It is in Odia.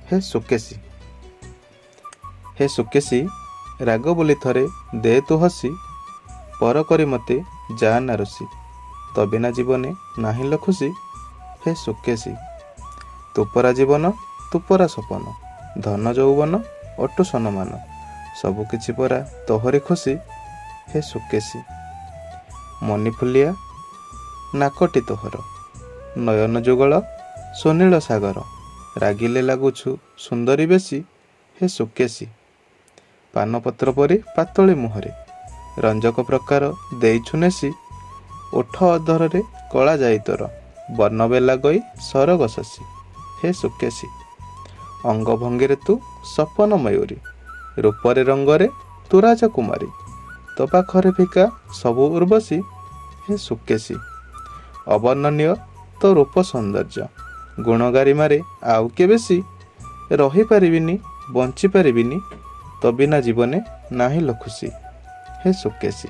ହେ ସୁକେଶୀ। ହେ ସୁକେଶୀ, ରାଗ ବୋଲି ଥରେ ଦେ ତୁ ହସି, ପର କରି ମତେ ଯା ନା ରୁଷି, ତ ବିନା ଜୀବନେ ନାହିଁ ଲ ଖୁସି। ହେ ସୁକେଶୀ, ତୁପରା ଜୀବନ ତୁପରା ସପନ, ଧନ ଯୌବନ ଅଟୁ ସନମାନ, ସବୁକିଛି ପରା ତୋହରି ଖୁସି। ହେ ସୁକେଶୀ, ମନି ଫୁଲିଆ ନାକଟି ତୋହର, ନୟନ ଯୁଗଳ ସୁନୀଳ ସାଗର, ରାଗିଲେ ଲାଗୁଛୁ ସୁନ୍ଦରୀ ବେଶୀ। ହେ ସୁକେଶୀ, ପାନପତ୍ର ପରି ପାତଳି ମୁହଁରେ, ରଞ୍ଜକ ପ୍ରକାର ଦେଇଛୁ ନେଶି, ଓଠ ଅଧରରେ କଳା ଯାଇ ତୋର, ବର୍ଣ୍ଣବେଲା ଗଇ ସରଗ ଶଶୀ। ହେ ସୁକେଶୀ, ଅଙ୍ଗ ଭଙ୍ଗୀରେ ତୁ ସପନ ମୟୂରୀ, ରୂପରେ ରଙ୍ଗରେ ତୁ ରାଜକୁମାରୀ, ତୋ ପାଖରେ ଫିକା ସବୁ ଉର୍ବଶୀ। ହେ ସୁକେଶୀ, ଅବର୍ଣ୍ଣନୀୟ ତୋ ରୂପ ସୌନ୍ଦର୍ଯ୍ୟ, ଗୁଣଗାରିମାରେ ଆଉ କେ ବେଶୀ, ରହିପାରିବିନି ବଞ୍ଚିପାରିବିନି, ତ ବିନା ଜୀବନେ ନାହିଁ ଲ ଖୁସି। ହେ ସୁକେଶୀ।